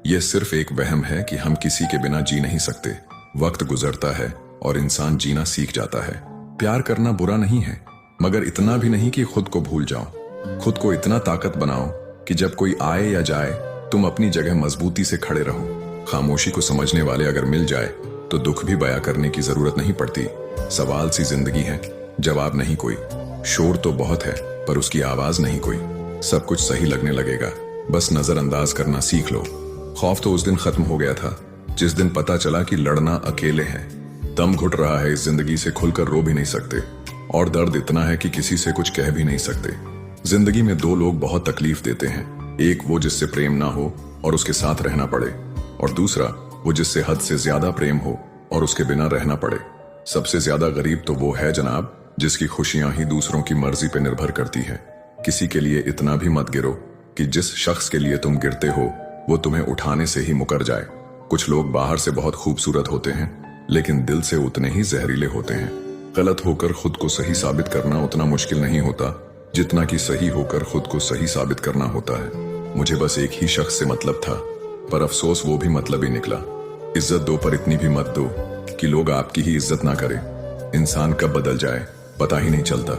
यह सिर्फ एक वहम है कि हम किसी के बिना जी नहीं सकते। वक्त गुजरता है और इंसान जीना सीख जाता है। प्यार करना बुरा नहीं है, मगर इतना भी नहीं कि खुद को भूल जाओ। खुद को इतना ताकत बनाओ कि जब कोई आए या जाए तुम अपनी जगह मजबूती से खड़े रहो। खामोशी को समझने वाले अगर मिल जाए तो दुख भी बयां करने की जरूरत नहीं पड़ती। सवाल सी जिंदगी है, जवाब नहीं कोई। शोर तो बहुत है पर उसकी आवाज नहीं कोई। सब कुछ सही लगने लगेगा, बस नजरअंदाज करना सीख लो। खौफ तो उस दिन खत्म हो गया था जिस दिन पता चला कि लड़ना अकेले है। दम घुट रहा है इस जिंदगी से, खुलकर रो भी नहीं सकते, और दर्द इतना है कि किसी से कुछ कह भी नहीं सकते। जिंदगी में दो लोग बहुत तकलीफ देते हैं, एक वो जिससे प्रेम ना हो और उसके साथ रहना पड़े, और दूसरा वो जिससे हद से ज्यादा प्रेम हो और उसके बिना रहना पड़े। सबसे ज्यादा गरीब तो वो है जनाब जिसकी खुशियां ही दूसरों की मर्जी पे निर्भर करती है। किसी के लिए इतना भी मत गिरो कि जिस शख्स के लिए तुम गिरते हो वो तुम्हें उठाने से ही मुकर जाए। कुछ लोग बाहर से बहुत खूबसूरत होते हैं लेकिन दिल से उतने ही जहरीले होते हैं। गलत होकर खुद को सही साबित करना उतना मुश्किल नहीं होता जितना कि सही होकर खुद को सही साबित करना होता है। मुझे बस एक ही शख्स से मतलब था, पर अफसोस वो भी मतलब ही निकला। इज्जत दो पर इतनी भी मत दो कि लोग आपकी ही इज्जत ना करें। इंसान कब बदल जाए पता ही नहीं चलता,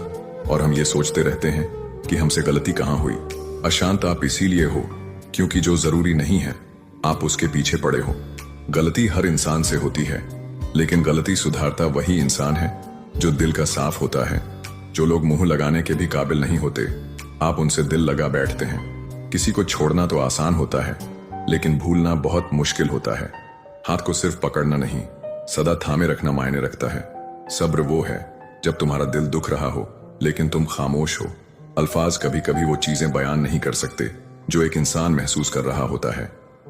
और हम ये सोचते रहते हैं कि हमसे गलती कहाँ हुई। अशांत आप इसीलिए हो क्योंकि जो जरूरी नहीं है आप उसके पीछे पड़े हो। गलती हर इंसान से होती है, लेकिन गलती सुधारता वही इंसान है जो दिल का साफ होता है। जो लोग मुंह लगाने के भी काबिल नहीं होते, आप उनसे दिल लगा बैठते हैं। किसी को छोड़ना तो आसान होता है, लेकिन भूलना बहुत मुश्किल होता है। हाथ को सिर्फ पकड़ना नहीं, सदा थामे रखना मायने रखता है। सब्र वो है जब तुम्हारा दिल दुख रहा हो लेकिन तुम खामोश हो। अल्फाज कभी कभी वो चीजें बयान नहीं कर सकते जो एक इंसान महसूस कर रहा होता है।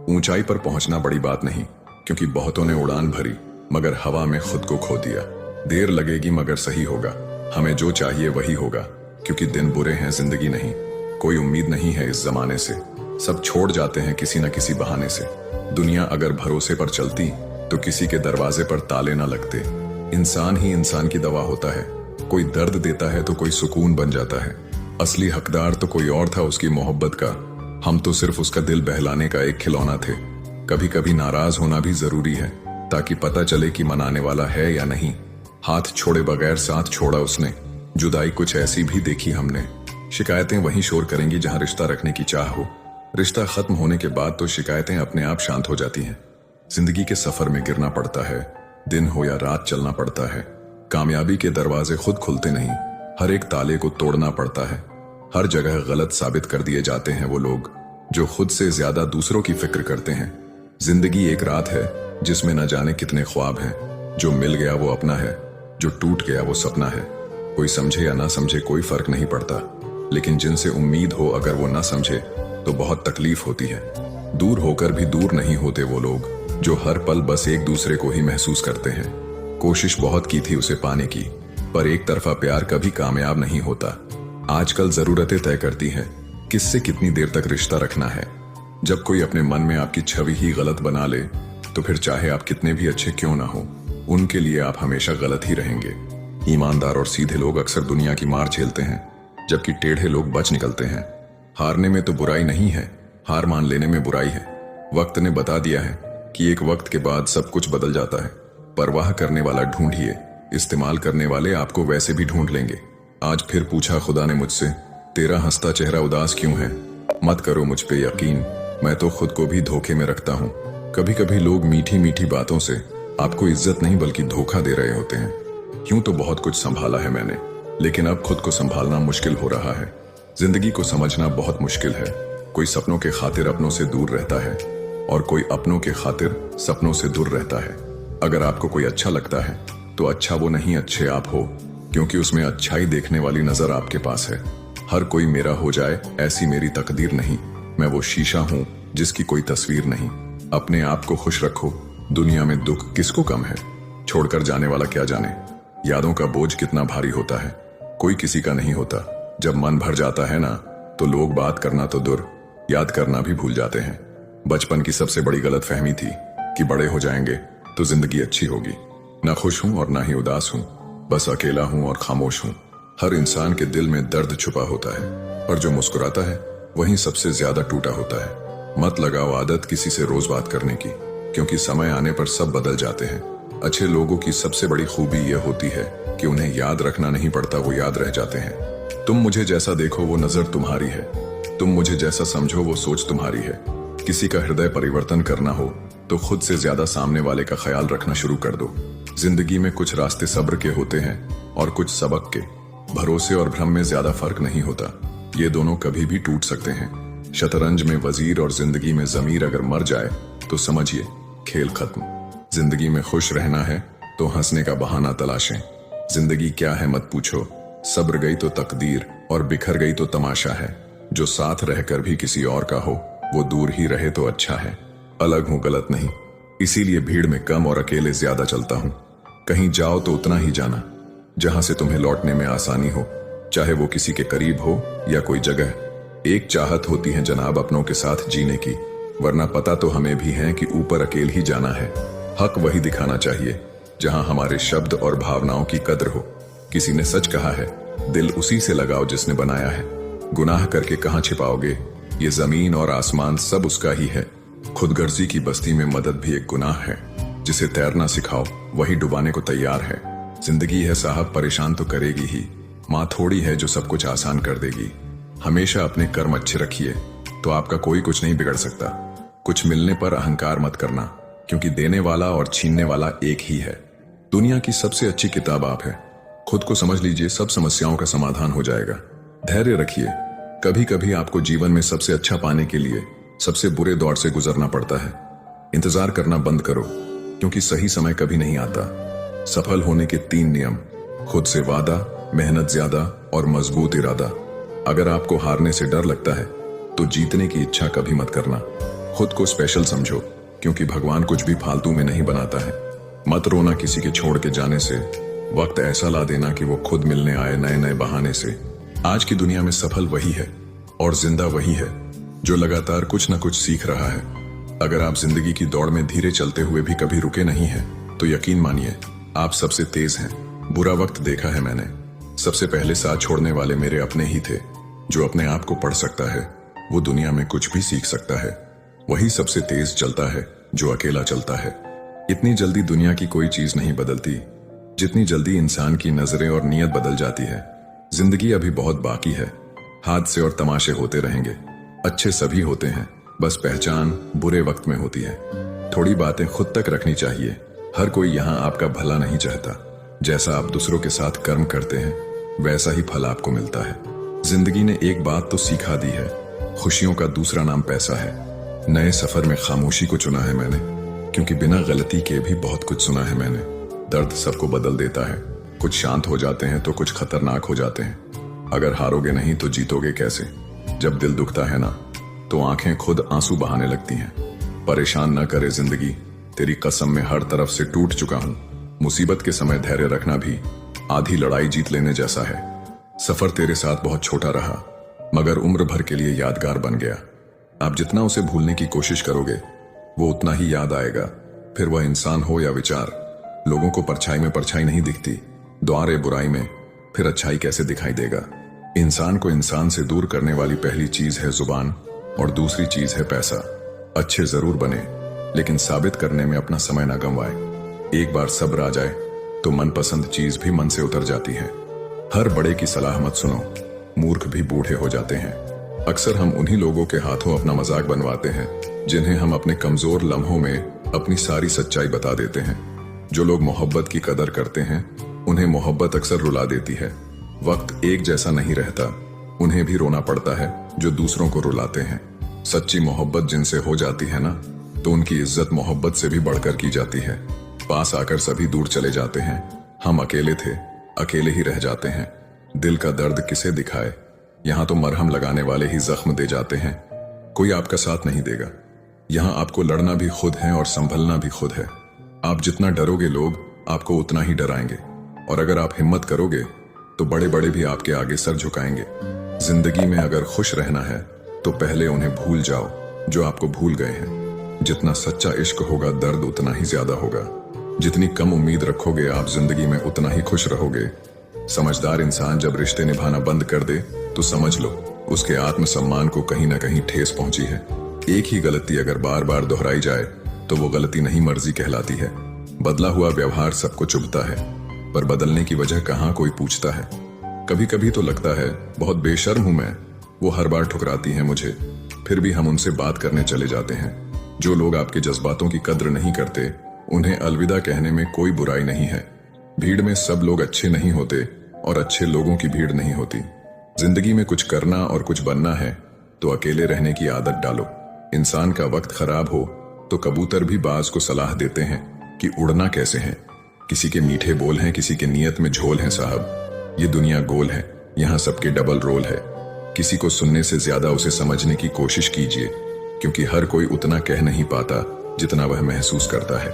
ऊंचाई पर पहुंचना बड़ी बात नहीं, क्योंकि बहुतों ने उड़ान भरी मगर हवा में खुद को खो दिया। देर लगेगी मगर सही होगा। हमें जो चाहिए वही होगा, क्योंकि दिन बुरे हैं जिंदगी नहीं। कोई उम्मीद नहीं है इस जमाने से, सब छोड़ जाते हैं किसी न किसी बहाने से। दुनिया अगर भरोसे पर चलती तो किसी के दरवाजे पर ताले ना लगते। इंसान ही इंसान की दवा होता है। कोई दर्द देता है तो कोई सुकून बन जाता है। असली हकदार तो कोई और था उसकी मोहब्बत का, हम तो सिर्फ उसका दिल बहलाने का एक खिलौना थे। कभी कभी नाराज होना भी जरूरी है ताकि पता चले कि मनाने वाला है या नहीं। हाथ छोड़े बगैर साथ छोड़ा उसने, जुदाई कुछ ऐसी भी देखी हमने। शिकायतें वहीं शोर करेंगी जहां रिश्ता रखने की चाह हो। रिश्ता खत्म होने के बाद तो शिकायतें अपने आप शांत हो जाती हैं। जिंदगी के सफर में गिरना पड़ता है, दिन हो या रात चलना पड़ता है। कामयाबी के दरवाजे खुद खुलते नहीं, हर एक ताले को तोड़ना पड़ता है। हर जगह गलत साबित कर दिए जाते हैं वो लोग जो खुद से ज्यादा दूसरों की फिक्र करते हैं। जिंदगी एक रात है जिसमें न जाने कितने ख्वाब हैं। जो मिल गया वो अपना है, जो टूट गया वो सपना है। कोई समझे या ना समझे कोई फर्क नहीं पड़ता, लेकिन जिनसे उम्मीद हो अगर वो ना समझे तो बहुत तकलीफ होती है। दूर होकर भी दूर नहीं होते वो लोग जो हर पल बस एक दूसरे को ही महसूस करते हैं। कोशिश बहुत की थी उसे पाने की, पर एक तरफा प्यार कभी कामयाब नहीं होता। आजकल जरूरतें तय करती हैं किससे कितनी देर तक रिश्ता रखना है। जब कोई अपने मन में आपकी छवि ही गलत बना ले तो फिर चाहे आप कितने भी अच्छे क्यों ना हो, उनके लिए आप हमेशा गलत ही रहेंगे। ईमानदार और सीधे लोग अक्सर दुनिया की मार झेलते हैं, जबकि टेढ़े लोग बच निकलते हैं। हारने में तो बुराई नहीं है, हार मान लेने में बुराई है। वक्त ने बता दिया है कि एक वक्त के बाद सब कुछ बदल जाता है। परवाह करने वाला ढूंढिए, इस्तेमाल करने वाले आपको वैसे भी ढूंढ लेंगे। आज फिर पूछा खुदा ने मुझसे, तेरा हंसता चेहरा उदास क्यों है? मत करो मुझ पे यकीन, मैं तो खुद को भी धोखे में रखता हूँ। कभी कभी लोग मीठी मीठी बातों से आपको इज्जत नहीं बल्कि धोखा दे रहे होते हैं। यूं तो बहुत कुछ संभाला है मैंने, लेकिन अब खुद को संभालना मुश्किल हो रहा है। जिंदगी को समझना बहुत मुश्किल है। कोई सपनों के खातिर अपनों से दूर रहता है और कोई अपनों के खातिर सपनों से दूर रहता है। अगर आपको कोई अच्छा लगता है तो अच्छा वो नहीं, अच्छे आप हो, क्योंकि उसमें अच्छाई देखने वाली नजर आपके पास है। हर कोई मेरा हो जाए ऐसी मेरी तकदीर नहीं। मैं वो शीशा हूँ जिसकी कोई तस्वीर नहीं। अपने आप को खुश रखो, दुनिया में दुख किसको कम है। छोड़कर जाने वाला क्या जाने, यादों का बोझ कितना भारी होता है। कोई किसी का नहीं होता। जब मन भर जाता है ना तो लोग बात करना तो दूर, याद करना भी भूल जाते हैं। बचपन की सबसे बड़ी गलतफहमी थी कि बड़े हो जाएंगे तो जिंदगी अच्छी होगी। ना खुश हूं और ना ही उदास हूं, बस अकेला हूं और खामोश हूं। हर इंसान के दिल में दर्द छुपा होता है, और जो मुस्कुराता है वही सबसे ज्यादा टूटा होता है। मत लगाओ आदत किसी से रोज बात करने की, क्योंकि समय आने पर सब बदल जाते हैं। अच्छे लोगों की सबसे बड़ी खूबी यह होती है कि उन्हें याद रखना नहीं पड़ता, वो याद रह जाते हैं। तुम मुझे जैसा देखो वो नजर तुम्हारी है, तुम मुझे जैसा समझो वो सोच तुम्हारी है। किसी का हृदय परिवर्तन करना हो तो खुद से ज्यादा सामने वाले का ख्याल रखना शुरू कर दो। जिंदगी में कुछ रास्ते सब्र के होते हैं और कुछ सबक के। भरोसे और भ्रम में ज्यादा फर्क नहीं होता, ये दोनों कभी भी टूट सकते हैं। शतरंज में वजीर और जिंदगी में जमीर अगर मर जाए तो समझिए खेल खत्म। जिंदगी में खुश रहना है तो हंसने का बहाना तलाशें। जिंदगी क्या है मत पूछो, सब्र गई तो तकदीर और बिखर गई तो तमाशा है। जो साथ रहकर भी किसी और का हो वो दूर ही रहे तो अच्छा है। अलग हूं गलत नहीं, इसीलिए भीड़ में कम और अकेले ज्यादा चलता हूं। कहीं जाओ तो उतना ही जाना जहां से तुम्हें लौटने में आसानी हो, चाहे वो किसी के करीब हो या कोई जगह। एक चाहत होती है जनाब अपनों के साथ जीने की, वरना पता तो हमें भी है कि ऊपर अकेले ही जाना है। हक वही दिखाना चाहिए जहां हमारे शब्द और भावनाओं की कद्र हो। किसी ने सच कहा है, दिल उसी से लगाओ जिसने बनाया है। गुनाह करके कहां छिपाओगे, ये जमीन और आसमान सब उसका ही है। खुदगर्जी की बस्ती में मदद भी एक गुनाह है। जिसे तैरना सिखाओ वही डुबाने को तैयार है। जिंदगी है साहब, परेशान तो करेगी ही, माँ थोड़ी है जो सब कुछ आसान कर देगी। हमेशा अपने कर्म अच्छे रखिए तो आपका कोई कुछ नहीं बिगड़ सकता। कुछ मिलने पर अहंकार मत करना, क्योंकि देने वाला और छीनने वाला एक ही है। दुनिया की सबसे अच्छी किताब आप है। खुद को समझ लीजिए, सब समस्याओं का समाधान हो जाएगा। धैर्य रखिए, कभी कभी आपको जीवन में सबसे अच्छा पाने के लिए सबसे बुरे दौर से गुजरना पड़ता है। इंतजार करना बंद करो, क्योंकि सही समय कभी नहीं आता। सफल होने के 3 नियम: खुद से वादा, मेहनत ज्यादा और मजबूत इरादा। अगर आपको हारने से डर लगता है तो जीतने की इच्छा कभी मत करना। खुद को स्पेशल समझो, क्योंकि भगवान कुछ भी फालतू में नहीं बनाता है। मत रोना किसी के छोड़ के जाने से, वक्त ऐसा ला देना कि वो खुद मिलने आए नए नए बहाने से। आज की दुनिया में सफल वही है और जिंदा वही है जो लगातार कुछ न कुछ सीख रहा है। अगर आप जिंदगी की दौड़ में धीरे चलते हुए भी कभी रुके नहीं हैं, तो यकीन मानिए आप सबसे तेज हैं। बुरा वक्त देखा है मैंने, सबसे पहले साथ छोड़ने वाले मेरे अपने ही थे। जो अपने आप को पढ़ सकता है वो दुनिया में कुछ भी सीख सकता है। वही सबसे तेज चलता है जो अकेला चलता है। इतनी जल्दी दुनिया की कोई चीज नहीं बदलती जितनी जल्दी इंसान की नजरें और नीयत बदल जाती है। जिंदगी अभी बहुत बाकी है, हादसे और तमाशे होते रहेंगे। अच्छे सभी होते हैं, बस पहचान बुरे वक्त में होती है। थोड़ी बातें खुद तक रखनी चाहिए। हर कोई यहाँ आपका भला नहीं चाहता। जैसा आप दूसरों के साथ कर्म करते हैं वैसा ही फल आपको मिलता है। जिंदगी ने एक बात तो सिखा दी है, खुशियों का दूसरा नाम पैसा है। नए सफर में खामोशी को चुना है मैंने, क्योंकि बिना गलती के भी बहुत कुछ सुना है मैंने। दर्द सबको बदल देता है, कुछ शांत हो जाते हैं तो कुछ खतरनाक हो जाते हैं। अगर हारोगे नहीं तो जीतोगे कैसे? जब दिल दुखता है ना तो आंखें खुद आंसू बहाने लगती हैं। परेशान न करे जिंदगी, तेरी कसम में हर तरफ से टूट चुका हूं। मुसीबत के समय धैर्य रखना भी आधी लड़ाई जीत लेने जैसा है। सफर तेरे साथ बहुत छोटा रहा, मगर उम्र भर के लिए यादगार बन गया। आप जितना उसे भूलने की कोशिश करोगे वो उतना ही याद आएगा। फिर वह इंसान हो या विचार। लोगों को परछाई में परछाई नहीं दिखती, द्वारे बुराई में फिर अच्छाई कैसे दिखाई देगा? इंसान को इंसान से दूर करने वाली पहली चीज है जुबान और दूसरी चीज है पैसा। अच्छे जरूर बने, लेकिन साबित करने में अपना समय ना गंवाए। एक बार सब्र आ जाए तो मनपसंद चीज भी मन से उतर जाती है। हर बड़े की सलाह मत सुनो, मूर्ख भी बूढ़े हो जाते हैं। अक्सर हम उन्हीं लोगों के हाथों अपना मजाक बनवाते हैं जिन्हें हम अपने कमजोर लम्हों में अपनी सारी सच्चाई बता देते हैं। जो लोग मोहब्बत की कदर करते हैं उन्हें मोहब्बत अक्सर रुला देती है। वक्त एक जैसा नहीं रहता, उन्हें भी रोना पड़ता है जो दूसरों को रुलाते हैं। सच्ची मोहब्बत जिनसे हो जाती है ना, तो उनकी इज्जत मोहब्बत से भी बढ़कर की जाती है। पास आकर सभी दूर चले जाते हैं, हम अकेले थे, अकेले ही रह जाते हैं। दिल का दर्द किसे दिखाए, यहाँ तो मरहम लगाने वाले ही जख्म दे जाते हैं। कोई आपका साथ नहीं देगा। यहाँ आपको लड़ना भी खुद है और संभलना भी खुद है। आप जितना डरोगे लोग आपको उतना ही डराएंगे, और अगर आप हिम्मत करोगे तो बड़े बड़े भी आपके आगे सर झुकाएंगे। जिंदगी में अगर खुश रहना है तो पहले उन्हें भूल जाओ जो आपको भूल गए हैं। जितना सच्चा इश्क होगा दर्द उतना ही ज्यादा होगा। जितनी कम उम्मीद रखोगे आप जिंदगी में उतना ही खुश रहोगे। समझदार इंसान जब रिश्ते निभाना बंद कर दे तो समझ लो उसके आत्मसम्मान को कहीं ना कहीं ठेस पहुंची है। एक ही गलती अगर बार बार दोहराई जाए तो वो गलती नहीं मर्जी कहलाती है। बदला हुआ व्यवहार सबको चुभता है, पर बदलने की वजह कहाँ कोई पूछता है। कभी कभी तो लगता है बहुत बेशर्म हूं मैं, वो हर बार ठुकराती हैं मुझे, फिर भी हम उनसे बात करने चले जाते हैं। जो लोग आपके जज्बातों की कद्र नहीं करते, उन्हें अलविदा कहने में कोई बुराई नहीं है। भीड़ में सब लोग अच्छे नहीं होते और अच्छे लोगों की भीड़ नहीं होती। जिंदगी में कुछ करना और कुछ बनना है तो अकेले रहने की आदत डालो। इंसान का वक्त खराब हो तो कबूतर भी बाज को सलाह देते हैं कि उड़ना कैसे है। किसी के मीठे बोल हैं, किसी के नियत में झोल है साहब। ये दुनिया गोल है, यहाँ सबके डबल रोल है। किसी को सुनने से ज्यादा उसे समझने की कोशिश कीजिए, क्योंकि हर कोई उतना कह नहीं पाता जितना वह महसूस करता है।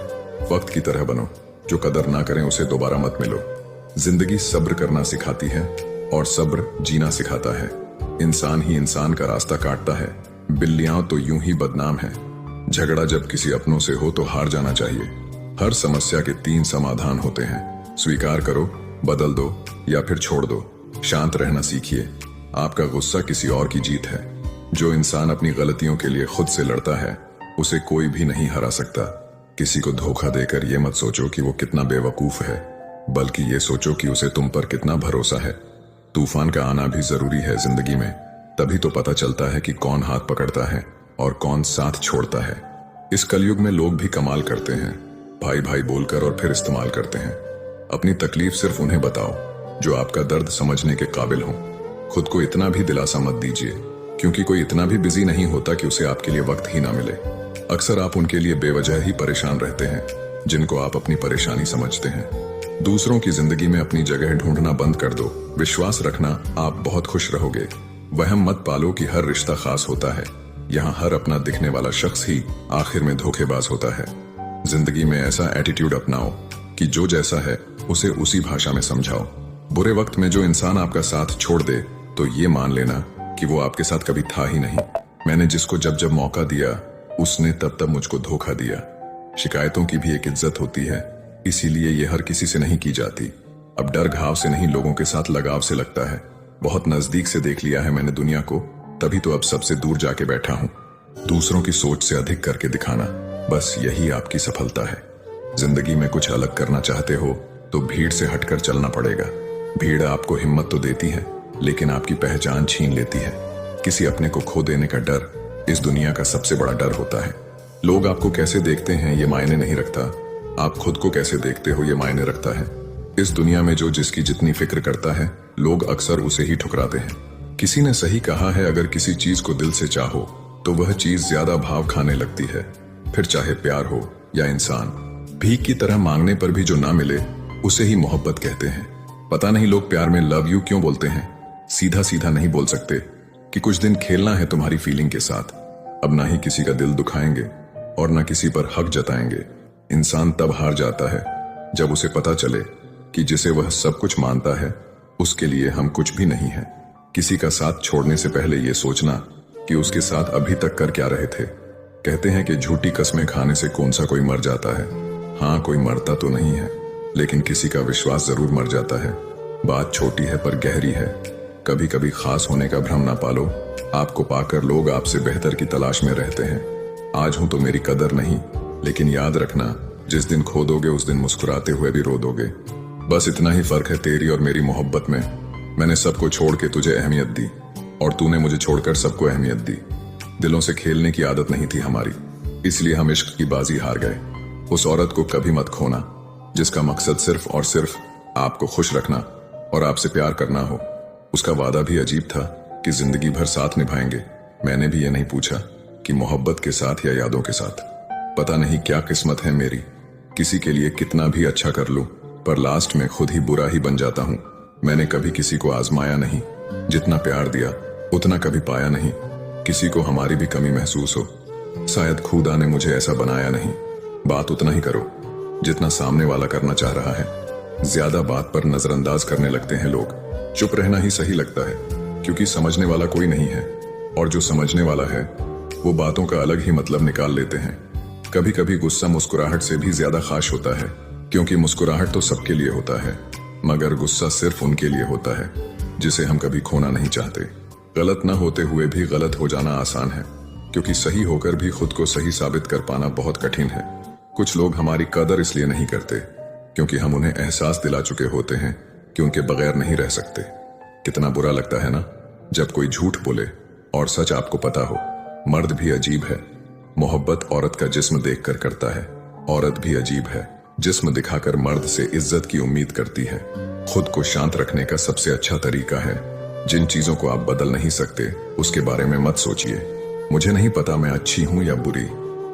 वक्त की तरह बनो, जो कदर ना करें उसे दोबारा मत मिलो। जिंदगी सब्र करना सिखाती है और सब्र जीना सिखाता है। इंसान ही इंसान का रास्ता काटता है, बिल्लियां तो यूं ही बदनाम है। झगड़ा जब किसी अपनों से हो तो हार जाना चाहिए। हर समस्या के 3 समाधान होते हैं, स्वीकार करो, बदल दो या फिर छोड़ दो। शांत रहना सीखिए, आपका गुस्सा किसी और की जीत है। जो इंसान अपनी गलतियों के लिए खुद से लड़ता है उसे कोई भी नहीं हरा सकता। किसी को धोखा देकर ये मत सोचो कि वो कितना बेवकूफ है, बल्कि ये सोचो कि उसे तुम पर कितना भरोसा है। तूफान का आना भी जरूरी है जिंदगी में, तभी तो पता चलता है कि कौन हाथ पकड़ता है और कौन साथ छोड़ता है। इस कलयुग में लोग भी कमाल करते हैं, भाई भाई बोलकर और फिर इस्तेमाल करते हैं। अपनी तकलीफ सिर्फ उन्हें बताओ जो आपका दर्द समझने के काबिल हो। खुद को इतना भी दिलासा मत दीजिए, क्योंकि कोई इतना भी बिजी नहीं होता कि उसे आपके लिए वक्त ही ना मिले। अक्सर आप उनके लिए बेवजह ही परेशान रहते हैं जिनको आप अपनी परेशानी समझते हैं। दूसरों की जिंदगी में अपनी जगह ढूंढना बंद कर दो। विश्वास रखना, आप बहुत खुश रहोगे। वहम मत पालो कि हर रिश्ता खास होता है। यहाँ हर अपना दिखने वाला शख्स ही आखिर में धोखेबाज होता है। जिंदगी में ऐसा एटीट्यूड अपनाओ कि जो जैसा है उसे उसी भाषा में समझाओ। बुरे वक्त में जो इंसान आपका साथ छोड़ दे तो ये मान लेना कि वो आपके साथ कभी था ही नहीं। मैंने जिसको जब जब मौका दिया उसने तब तब मुझको धोखा दिया। शिकायतों की भी एक इज्जत होती है, इसीलिए ये हर किसी से नहीं की जाती। अब डर घाव से नहीं, लोगों के साथ लगाव से लगता है। बहुत नजदीक से देख लिया है मैंने दुनिया को, तभी तो अब सबसे दूर जाके बैठा हूं। दूसरों की सोच से अधिक करके दिखाना, बस यही आपकी सफलता है। जिंदगी में कुछ अलग करना चाहते हो तो भीड़ से हटकर चलना पड़ेगा। भीड़ आपको हिम्मत तो देती है, लेकिन आपकी पहचान छीन लेती है। किसी अपने को खो देने का डर इस दुनिया का सबसे बड़ा डर होता है। लोग आपको कैसे देखते हैं ये मायने नहीं रखता, आप खुद को कैसे देखते हो ये मायने रखता है। इस दुनिया में जो जिसकी जितनी फिक्र करता है, लोग अक्सर उसे ही ठुकराते हैं। किसी ने सही कहा है, अगर किसी चीज को दिल से चाहो तो वह चीज ज्यादा भाव खाने लगती है, फिर चाहे प्यार हो या इंसान। भीख की तरह मांगने पर भी जो ना मिले उसे ही मोहब्बत कहते हैं। पता नहीं लोग प्यार में लव यू क्यों बोलते हैं, सीधा सीधा नहीं बोल सकते कि कुछ दिन खेलना है तुम्हारी फीलिंग के साथ। अब ना ही किसी का दिल दुखाएंगे और ना किसी पर हक जताएंगे। इंसान तब हार जाता है जब उसे पता चले कि जिसे वह सब कुछ मानता है उसके लिए हम कुछ भी नहीं है। किसी का साथ छोड़ने से पहले यह सोचना कि उसके साथ अभी तक कर क्या रहे थे। कहते हैं कि झूठी कस्में खाने से कौन सा कोई मर जाता है। हाँ, कोई मरता तो नहीं है, लेकिन किसी का विश्वास जरूर मर जाता है। बात छोटी है पर गहरी है। कभी कभी खास होने का भ्रम ना पालो, आपको पाकर लोग आपसे बेहतर की तलाश में रहते हैं। आज हूं तो मेरी कदर नहीं, लेकिन याद रखना जिस दिन खो दोगे उस दिन मुस्कुराते हुए भी रो दोगे। बस इतना ही फर्क है तेरी और मेरी मोहब्बत में। मैंने सबको छोड़ के तुझे अहमियत दी और तूने मुझे छोड़कर सबको अहमियत दी। दिलों से खेलने की आदत नहीं थी हमारी, इसलिए हम इश्क की बाजी हार गए। उस औरत को कभी मत खोना जिसका मकसद सिर्फ और सिर्फ आपको खुश रखना और आपसे प्यार करना हो। उसका वादा भी अजीब था कि जिंदगी भर साथ निभाएंगे। मैंने भी ये नहीं पूछा कि मोहब्बत के साथ या यादों के साथ। पता नहीं क्या किस्मत है मेरी, किसी के लिए कितना भी अच्छा कर लूं पर लास्ट में खुद ही बुरा ही बन जाता हूं। मैंने कभी किसी को आजमाया नहीं, जितना प्यार दिया उतना कभी पाया नहीं। किसी को हमारी भी कमी महसूस हो, शायद खुदा ने मुझे ऐसा बनाया नहीं। बात उतना ही करो जितना सामने वाला करना चाह रहा है। ज्यादा बात पर नजरअंदाज करने लगते हैं लोग। चुप रहना ही सही लगता है, क्योंकि समझने वाला कोई नहीं है, और जो समझने वाला है वो बातों का अलग ही मतलब निकाल लेते हैं। कभी कभी गुस्सा मुस्कुराहट से भी ज्यादा खास होता है, क्योंकि मुस्कुराहट तो सबके लिए होता है, मगर गुस्सा सिर्फ उनके लिए होता है जिसे हम कभी खोना नहीं चाहते। गलत न होते हुए भी गलत हो जाना आसान है, क्योंकि सही होकर भी खुद को सही साबित कर पाना बहुत कठिन है। कुछ लोग हमारी कदर इसलिए नहीं करते क्योंकि हम उन्हें एहसास दिला चुके होते हैं कि उनके बगैर नहीं रह सकते। कितना बुरा लगता है ना जब कोई झूठ बोले और सच आपको पता हो। मर्द भी अजीब है, मोहब्बत औरत का जिस्म देखकर करता है। औरत भी अजीब है, जिस्म दिखाकर मर्द से इज्जत की उम्मीद करती है। खुद को शांत रखने का सबसे अच्छा तरीका है, जिन चीजों को आप बदल नहीं सकते उसके बारे में मत सोचिए। मुझे नहीं पता मैं अच्छी हूं या बुरी,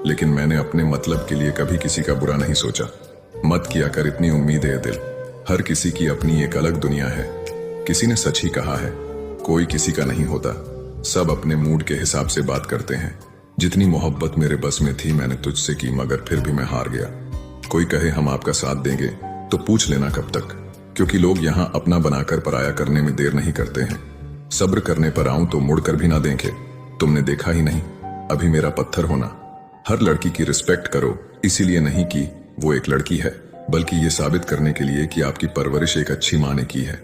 लेकिन मैंने अपने मतलब के लिए कभी किसी का बुरा नहीं सोचा। मत किया कर इतनी उम्मीदें दिल, हर किसी की अपनी एक अलग दुनिया है। किसी ने सच ही कहा है, कोई किसी का नहीं होता, सब अपने मूड के हिसाब से बात करते हैं। जितनी मोहब्बत मेरे बस में थी मैंने तुझसे की, मगर फिर भी मैं हार गया। कोई कहे हम आपका साथ देंगे तो पूछ लेना कब तक, क्योंकि लोग यहाँ अपना बनाकर पराया करने में देर नहीं करते हैं। सब्र करने पर आऊं तो मुड़कर भी ना देखे, तुमने देखा ही नहीं अभी मेरा पत्थर होना। हर लड़की की रिस्पेक्ट करो, इसीलिए नहीं कि वो एक लड़की है, बल्कि ये साबित करने के लिए कि आपकी परवरिश एक अच्छी माँ ने की है।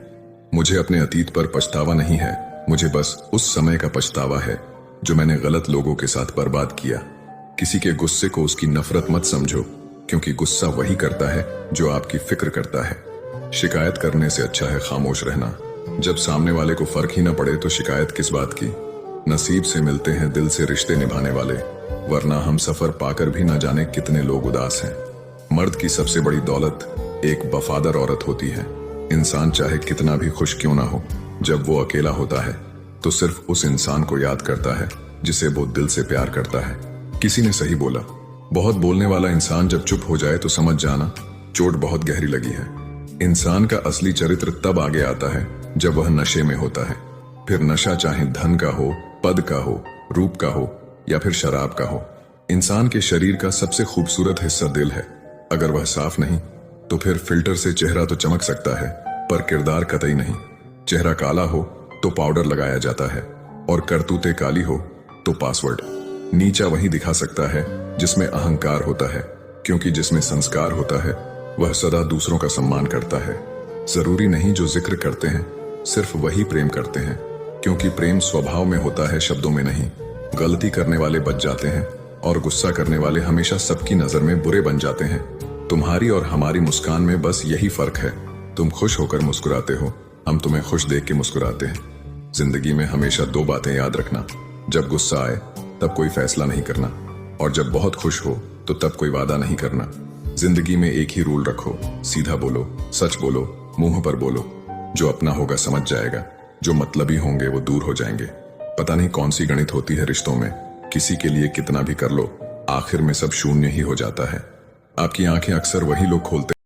मुझे अपने अतीत पर पछतावा नहीं है, मुझे बस उस समय का पछतावा है जो मैंने गलत लोगों के साथ बर्बाद किया। किसी के गुस्से को उसकी नफरत मत समझो, क्योंकि गुस्सा वही करता है जो आपकी फिक्र करता है। शिकायत करने से अच्छा है खामोश रहना। जब सामने वाले को फर्क ही न पड़े तो शिकायत किस बात की। नसीब से मिलते हैं दिल से रिश्ते निभाने वाले, वरना हम सफर पाकर भी न जाने कितने लोग उदास हैं। मर्द की सबसे बड़ी दौलत एक वफादार औरत होती है। इंसान चाहे कितना भी खुश क्यों ना हो, जब वो अकेला होता है तो सिर्फ उस इंसान को याद करता है जिसे वो दिल से प्यार करता है। किसी ने सही बोला, बहुत बोलने वाला इंसान जब चुप हो जाए तो समझ जाना चोट बहुत गहरी लगी है। इंसान का असली चरित्र तब आगे आता है जब वह नशे में होता है। फिर नशा चाहे धन का हो, पद का हो, रूप का हो या फिर शराब का हो। इंसान के शरीर का सबसे खूबसूरत हिस्सा दिल है। अगर वह साफ नहीं तो फिर फिल्टर से चेहरा तो चमक सकता है, पर किरदार कतई नहीं। चेहरा काला हो तो पाउडर लगाया जाता है, और करतूतें काली हो तो पासवर्ड। नीचा वही दिखा सकता है जिसमें अहंकार होता है, क्योंकि जिसमें संस्कार होता है वह सदा दूसरों का सम्मान करता है। जरूरी नहीं जो जिक्र करते हैं सिर्फ वही प्रेम करते हैं, क्योंकि प्रेम स्वभाव में होता है, शब्दों में नहीं। गलती करने वाले बच जाते हैं और गुस्सा करने वाले हमेशा सबकी नजर में बुरे बन जाते हैं। तुम्हारी और हमारी मुस्कान में बस यही फर्क है, तुम खुश होकर मुस्कुराते हो, हम तुम्हें खुश देख के मुस्कुराते हैं। जिंदगी में हमेशा दो बातें याद रखना, जब गुस्सा आए तब कोई फैसला नहीं करना, और जब बहुत खुश हो तो तब कोई वादा नहीं करना। जिंदगी में एक ही रूल रखो, सीधा बोलो, सच बोलो, मुंह पर बोलो। जो अपना होगा समझ जाएगा, जो मतलबी होंगे वो दूर हो जाएंगे। पता नहीं कौन सी गणित होती है रिश्तों में, किसी के लिए कितना भी कर लो आखिर में सब शून्य ही हो जाता है। आपकी आंखें अक्सर वही लोग खोलते